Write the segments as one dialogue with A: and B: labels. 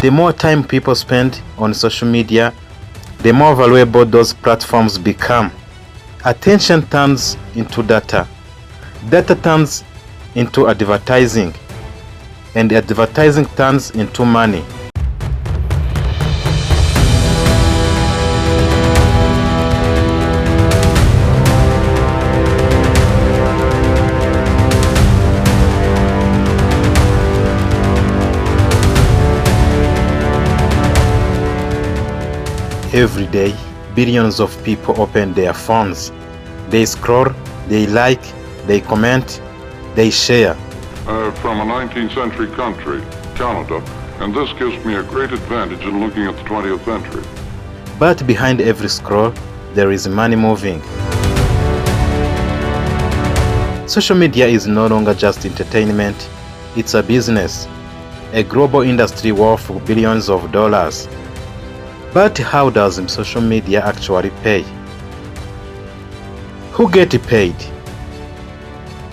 A: The more time people spend on social media, the more valuable those platforms become. Attention turns into data. Data turns into advertising. And advertising turns into money. Every day, billions of people open their phones. They scroll, they like, they comment, they share.
B: From a 19th century country, Canada, and this gives me a great advantage in looking at the 20th century.
A: But behind every scroll, there is money moving. Social media is no longer just entertainment, it's a business, a global industry worth billions of dollars. But how does social media actually pay? Who get paid?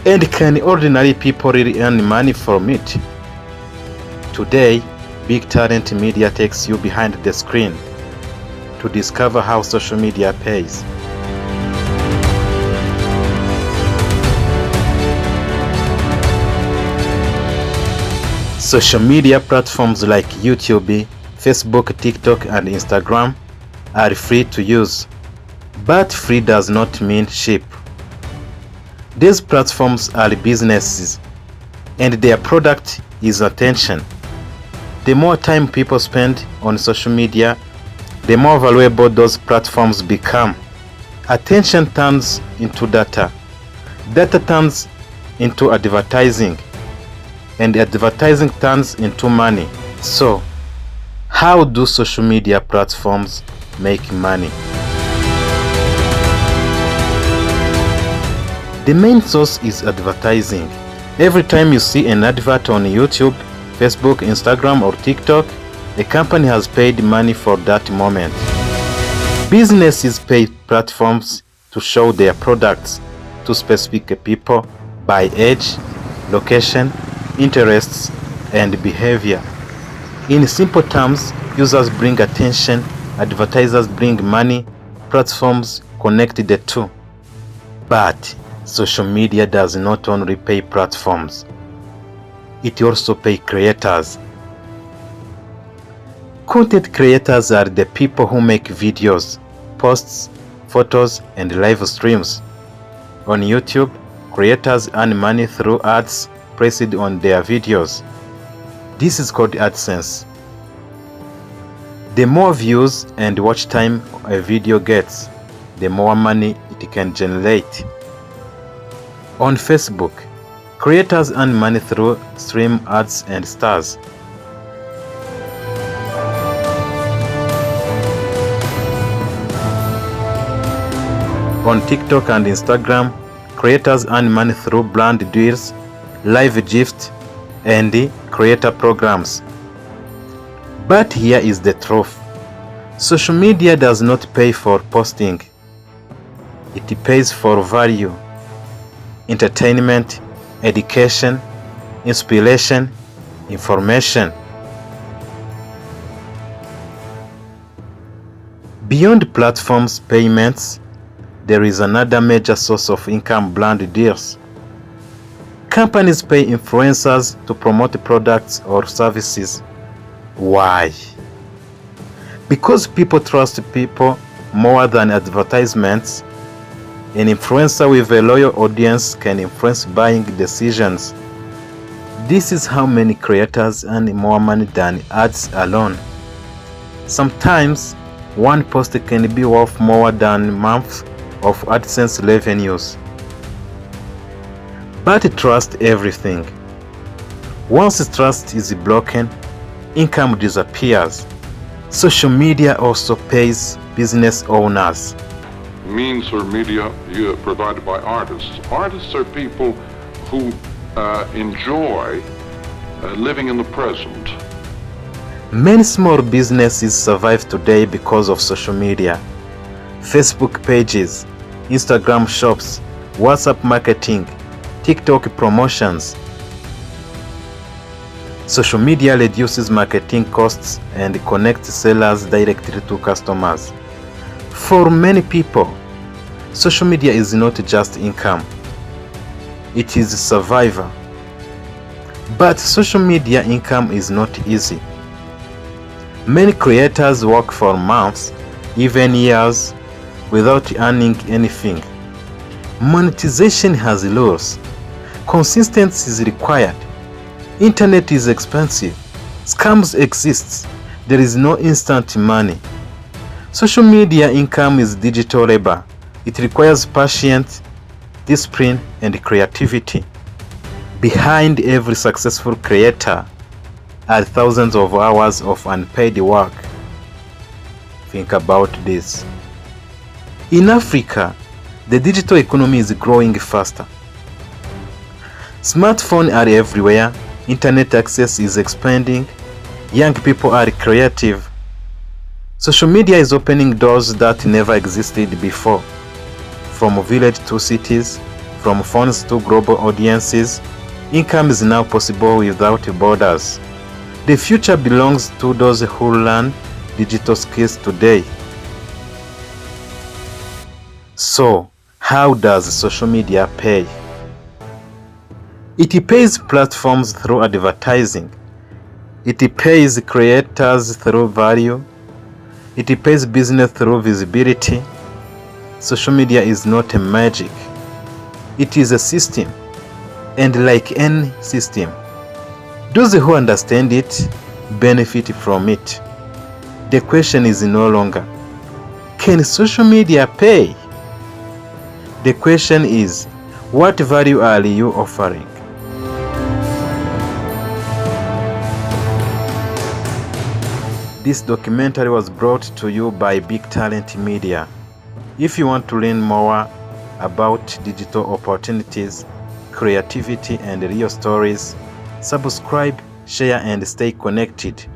A: And can ordinary people really earn money from it? Today, Big Talent Media takes you behind the screen to discover how social media pays. Social media platforms like YouTube, Facebook, TikTok, and Instagram are free to use. But free does not mean cheap. These platforms are businesses, and their product is attention. The more time people spend on social media, the more valuable those platforms become. Attention turns into data. Data turns into advertising. And advertising turns into money. So, how do social media platforms make money? The main source is advertising. Every time you see an advert on YouTube, Facebook, Instagram, or TikTok, a company has paid money for that moment. Businesses pay platforms to show their products to specific people by age, location, interests, and behavior. In simple terms, users bring attention, advertisers bring money, platforms connect the two. But social media does not only pay platforms, it also pays creators. Content creators are the people who make videos, posts, photos, and live streams. On YouTube, creators earn money through ads placed on their videos. This is called AdSense. The more views and watch time a video gets, the more money it can generate. On Facebook, creators earn money through stream ads and stars. On TikTok and Instagram, creators earn money through brand deals, live gifts, and creator programs. But here is the truth. Social media does not pay for posting. It pays for value, entertainment, education, inspiration, information. Beyond platforms payments, there is another major source of income: brand deals. Companies pay influencers to promote products or services. Why? Because people trust people more than advertisements. An influencer with a loyal audience can influence buying decisions. This is how many creators earn more money than ads alone. Sometimes, one post can be worth more than months of AdSense revenues. But trust everything. Once trust is broken, income disappears. Social media also pays business owners.
B: Means or media provided by artists. Artists are people who enjoy living in the present.
A: Many small businesses survive today because of social media. Facebook pages, Instagram shops, WhatsApp marketing, TikTok promotions. Social media reduces marketing costs and connects sellers directly to customers. For many people, social media is not just income, it is survival. But social media income is not easy. Many creators work for months, even years, without earning anything. Monetization has rules. Consistency is required. Internet is expensive. Scams exist. There is no instant money. Social media income is digital labor. It requires patience, discipline, and creativity. Behind every successful creator are thousands of hours of unpaid work. Think about this. In Africa, the digital economy is growing faster. Smartphones are everywhere, internet access is expanding, young people are creative. Social media is opening doors that never existed before. From village to cities, from phones to global audiences, income is now possible without borders. The future belongs to those who learn digital skills today. So, how does social media pay? It pays platforms through advertising. It pays creators through value. It pays business through visibility. Social media is not a magic. It is a system. And like any system, those who understand it benefit from it. The question is no longer, can social media pay? The question is, what value are you offering? This documentary was brought to you by Big Talent Media. If you want to learn more about digital opportunities, creativity, and real stories, subscribe, share, and stay connected.